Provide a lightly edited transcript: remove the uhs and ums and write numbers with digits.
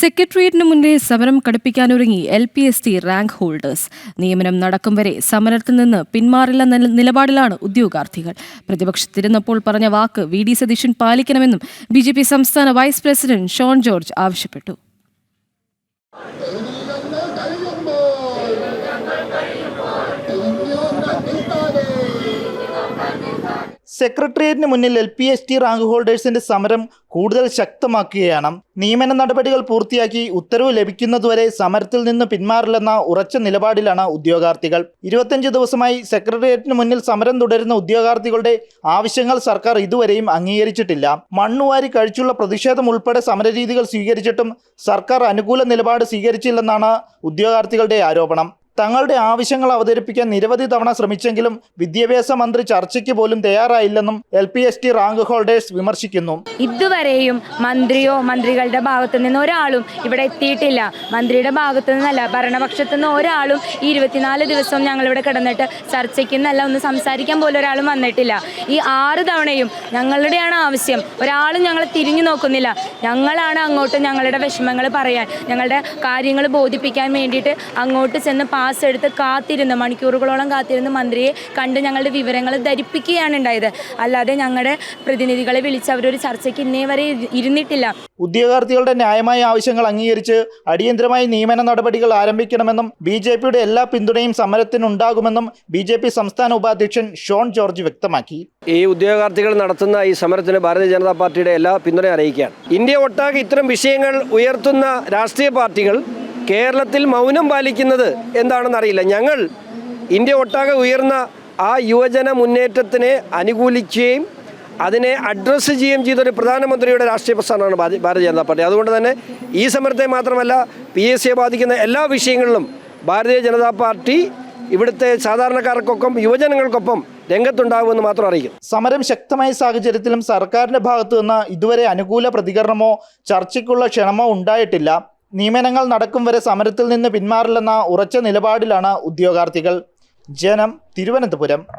സെക്രട്ടേറിയറ്റിന് മുന്നിൽ സമരം കടുപ്പിക്കാനൊരുങ്ങി LPST റാങ്ക് ഹോൾഡേഴ്സ്. നിയമനം നടക്കും വരെ സമരത്തിൽ നിന്ന് പിന്മാറില്ലെന്ന നിലപാടിലാണ് ഉദ്യോഗാർത്ഥികൾ. പ്രതിപക്ഷത്തിരുന്നപ്പോൾ പറഞ്ഞ വാക്ക് VD സതീശൻ പാലിക്കണമെന്നും BJP സംസ്ഥാന വൈസ് പ്രസിഡന്റ് ഷോൺ ജോർജ് ആവശ്യപ്പെട്ടു. സെക്രട്ടേറിയറ്റിന് മുന്നിൽ LPST റാങ്ക് ഹോൾഡേഴ്സിന്റെ സമരം കൂടുതൽ ശക്തമാക്കുകയാണ്. നിയമന നടപടികൾ പൂർത്തിയാക്കി ഉത്തരവ് ലഭിക്കുന്നതുവരെ സമരത്തിൽ നിന്ന് പിന്മാറില്ലെന്ന ഉറച്ച നിലപാടിലാണ് ഉദ്യോഗാർത്ഥികൾ. 25 ദിവസമായി സെക്രട്ടേറിയറ്റിന് മുന്നിൽ സമരം തുടരുന്ന ഉദ്യോഗാർത്ഥികളുടെ ആവശ്യങ്ങൾ സർക്കാർ ഇതുവരെയും അംഗീകരിച്ചിട്ടില്ല. മണ്ണുവാരി കഴിച്ചുള്ള പ്രതിഷേധം ഉൾപ്പെടെ സമരരീതികൾ സ്വീകരിച്ചിട്ടും സർക്കാർ അനുകൂല നിലപാട് സ്വീകരിച്ചില്ലെന്നാണ് ഉദ്യോഗാർത്ഥികളുടെ ആരോപണം. തങ്ങളുടെ ആവശ്യങ്ങൾ അവതരിപ്പിക്കാൻ നിരവധി തവണ ശ്രമിച്ചെങ്കിലും വിദ്യാഭ്യാസ മന്ത്രി ചർച്ചയ്ക്ക് പോലും തയ്യാറായില്ലെന്നും LPST റാങ്ക് ഹോൾഡേഴ്സ് വിമർശിക്കുന്നു. ഇതുവരെയും മന്ത്രിയോ മന്ത്രികളുടെ ഭാഗത്തു നിന്ന് ഒരാളും ഇവിടെ എത്തിയിട്ടില്ല. മന്ത്രിയുടെ ഭാഗത്തു നിന്നല്ല, ഭരണപക്ഷത്തു നിന്ന് ഒരാളും ഈ 24 ദിവസം ഞങ്ങളിവിടെ കിടന്നിട്ട് ചർച്ചയ്ക്കെന്നല്ല ഒന്ന് സംസാരിക്കാൻ പോലും ഒരാളും വന്നിട്ടില്ല. ഈ 6 തവണയും ഞങ്ങളുടെയാണ് ആവശ്യം, ഒരാളും ഞങ്ങളെ തിരിഞ്ഞു നോക്കുന്നില്ല. ഞങ്ങളാണ് അങ്ങോട്ട് ഞങ്ങളുടെ വിഷമങ്ങൾ പറയാൻ, ഞങ്ങളുടെ കാര്യങ്ങൾ ബോധിപ്പിക്കാൻ വേണ്ടിയിട്ട് അങ്ങോട്ട് ചെന്ന് പാസ് എടുത്ത് കാത്തിരുന്ന് മണിക്കൂറുകളോളം കാത്തിരുന്ന് മന്ത്രിയെ കണ്ട് ഞങ്ങളുടെ വിവരങ്ങൾ ധരിപ്പിക്കുകയാണ് ഉണ്ടായത്. അല്ലാതെ ഞങ്ങളുടെ പ്രതിനിധികളെ വിളിച്ച് അവരൊരു ചർച്ചയ്ക്ക് ഇന്നേ വരെ ഇരുന്നിട്ടില്ല. ഉദ്യോഗാർത്ഥികളുടെ ന്യായമായ ആവശ്യങ്ങൾ അംഗീകരിച്ച് അടിയന്തരമായി നിയമന നടപടികൾ ആരംഭിക്കണമെന്നും BJPയുടെ എല്ലാ പിന്തുണയും സമരത്തിനുണ്ടാകുമെന്നും BJP സംസ്ഥാന ഉപാധ്യക്ഷൻ ഷോൺ ജോർജ് വ്യക്തമാക്കി. ഈ ഉദ്യോഗാർത്ഥികൾ നടത്തുന്ന ഈ സമരത്തിന് ഭാരതീയ ജനതാ പാർട്ടിയുടെ എല്ലാ പിന്തുണയും അറിയിക്കുകയാണ്. ഇന്ത്യ ഒട്ടാകെ ഇത്തരം വിഷയങ്ങൾ ഉയർത്തുന്ന രാഷ്ട്രീയ പാർട്ടികൾ കേരളത്തിൽ മൗനം പാലിക്കുന്നത് എന്താണെന്നറിയില്ല. ഞങ്ങൾ ഇന്ത്യ ഒട്ടാകെ ഉയർന്ന ആ യുവജന മുന്നേറ്റത്തിനെ അനുകൂലിക്കുകയും അതിനെ അഡ്രസ്സ് ചെയ്യുകയും ചെയ്തൊരു പ്രധാനമന്ത്രിയുടെ രാഷ്ട്രീയ പ്രസ്ഥാനമാണ് ഭാരതീയ ജനതാ പാർട്ടി. അതുകൊണ്ട് തന്നെ ഈ സമരത്തെ മാത്രമല്ല PSCയെ ബാധിക്കുന്ന എല്ലാ വിഷയങ്ങളിലും ഭാരതീയ ജനതാ പാർട്ടി ഇവിടുത്തെ സാധാരണക്കാർക്കൊപ്പം യുവജനങ്ങൾക്കൊപ്പം രംഗത്തുണ്ടാകുമെന്ന് മാത്രം അറിയിക്കും. സമരം ശക്തമായ സാഹചര്യത്തിലും സർക്കാരിന്റെ ഭാഗത്തു നിന്ന് ഇതുവരെ അനുകൂല പ്രതികരണമോ ചർച്ചയ്ക്കുള്ള ക്ഷണമോ ഉണ്ടായിട്ടില്ല. നിയമനങ്ങൾ നടക്കും വരെ സമരത്തിൽ നിന്ന് പിന്മാറില്ലെന്ന ഉറച്ച നിലപാടിലാണ് ഉദ്യോഗാർത്ഥികൾ. ജനം, തിരുവനന്തപുരം.